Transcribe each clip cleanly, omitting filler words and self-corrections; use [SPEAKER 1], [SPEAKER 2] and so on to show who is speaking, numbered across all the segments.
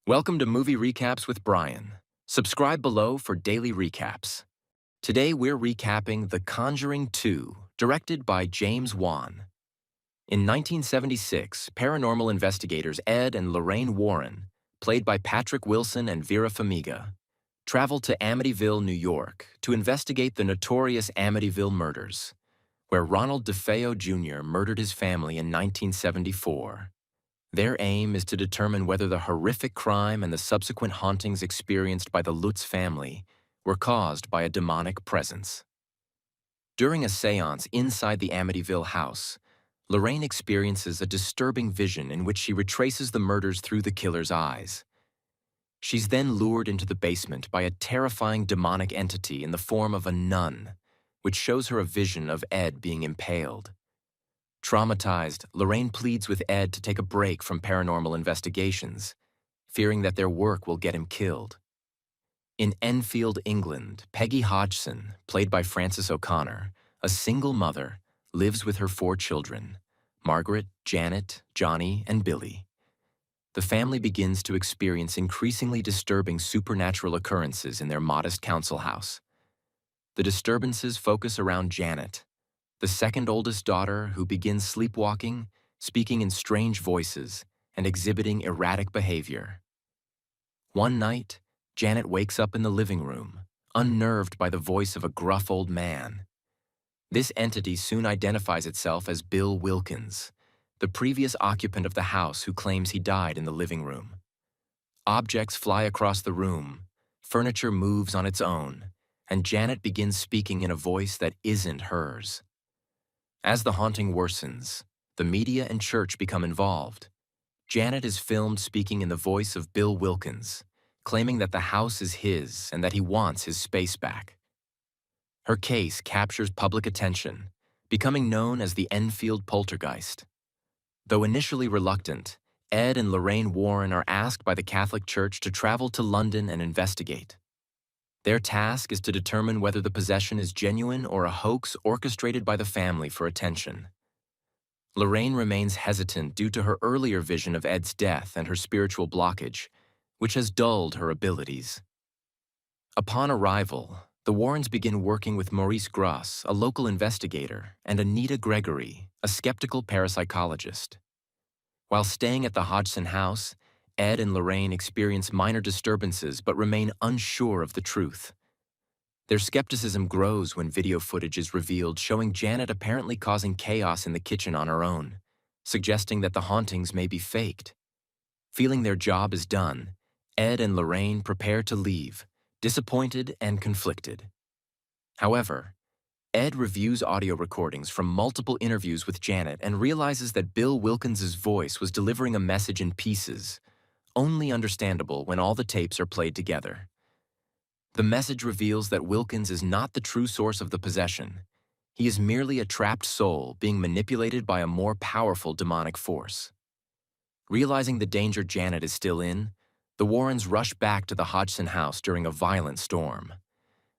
[SPEAKER 1] Welcome to Movie Recaps with Brian. Subscribe below for daily recaps. Today we're recapping The Conjuring 2, directed by James Wan. In 1976, paranormal investigators Ed and Lorraine Warren, played by Patrick Wilson and Vera Farmiga, traveled to Amityville, New York, to investigate the notorious Amityville murders, where Ronald DeFeo Jr. murdered his family in 1974. Their aim is to determine whether the horrific crime and the subsequent hauntings experienced by the Lutz family were caused by a demonic presence. During a seance inside the Amityville house, Lorraine experiences a disturbing vision in which she retraces the murders through the killer's eyes. She's then lured into the basement by a terrifying demonic entity in the form of a nun, which shows her a vision of Ed being impaled. Traumatized, Lorraine pleads with Ed to take a break from paranormal investigations, fearing that their work will get him killed. In Enfield, England, Peggy Hodgson, played by Frances O'Connor, a single mother, lives with her 4 children, Margaret, Janet, Johnny, and Billy. The family begins to experience increasingly disturbing supernatural occurrences in their modest council house. The disturbances focus around Janet, the second oldest daughter who begins sleepwalking, speaking in strange voices, and exhibiting erratic behavior. One night, Janet wakes up in the living room, unnerved by the voice of a gruff old man. This entity soon identifies itself as Bill Wilkins, the previous occupant of the house who claims he died in the living room. Objects fly across the room, furniture moves on its own, and Janet begins speaking in a voice that isn't hers. As the haunting worsens, the media and church become involved. Janet is filmed speaking in the voice of Bill Wilkins, claiming that the house is his and that he wants his space back. Her case captures public attention, becoming known as the Enfield poltergeist. Though initially reluctant, Ed and Lorraine Warren are asked by the Catholic Church to travel to London and investigate. Their task is to determine whether the possession is genuine or a hoax orchestrated by the family for attention. Lorraine remains hesitant due to her earlier vision of Ed's death and her spiritual blockage, which has dulled her abilities. Upon arrival, the Warrens begin working with Maurice Gross, a local investigator, and Anita Gregory, a skeptical parapsychologist. While staying at the Hodgson house, Ed and Lorraine experience minor disturbances but remain unsure of the truth. Their skepticism grows when video footage is revealed showing Janet apparently causing chaos in the kitchen on her own, suggesting that the hauntings may be faked. Feeling their job is done, Ed and Lorraine prepare to leave, disappointed and conflicted. However, Ed reviews audio recordings from multiple interviews with Janet and realizes that Bill Wilkins's voice was delivering a message in pieces, only understandable when all the tapes are played together. The message reveals that Wilkins is not the true source of the possession. He is merely a trapped soul being manipulated by a more powerful demonic force. Realizing the danger Janet is still in, the Warrens rush back to the Hodgson house during a violent storm.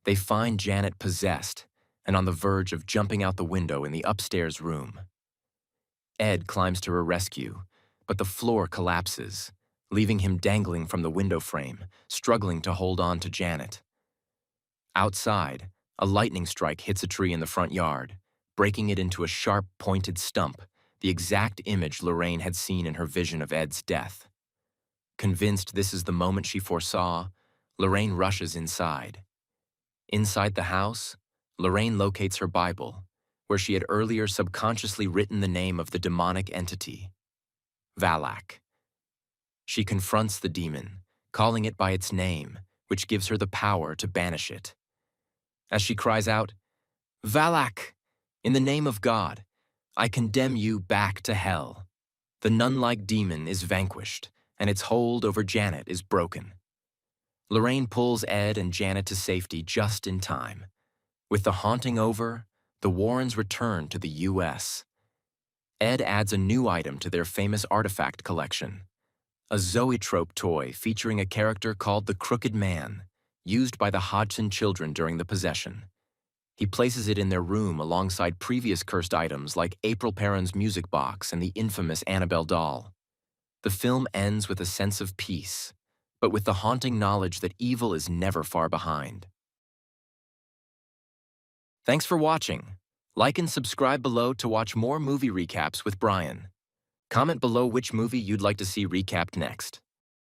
[SPEAKER 1] They find Janet possessed and on the verge of jumping out the window in the upstairs room. Ed climbs to her rescue, but the floor collapses, leaving him dangling from the window frame, struggling to hold on to Janet. Outside, a lightning strike hits a tree in the front yard, breaking it into a sharp, pointed stump, the exact image Lorraine had seen in her vision of Ed's death. Convinced this is the moment she foresaw, Lorraine rushes inside. Inside the house, Lorraine locates her Bible, where she had earlier subconsciously written the name of the demonic entity, Valak. She confronts the demon, calling it by its name, which gives her the power to banish it. As she cries out, "Valak, in the name of God, I condemn you back to hell," the nun-like demon is vanquished, and its hold over Janet is broken. Lorraine pulls Ed and Janet to safety just in time. With the haunting over, the Warrens return to the U.S. Ed adds a new item to their famous artifact collection, a zoetrope toy featuring a character called the Crooked Man, used by the Hodgson children during the possession. He places it in their room alongside previous cursed items like April Perron's music box and the infamous Annabelle doll. The film ends with a sense of peace, but with the haunting knowledge that evil is never far behind. Thanks for watching. Like and subscribe below to watch more movie recaps with Brian. Comment below which movie you'd like to see recapped next.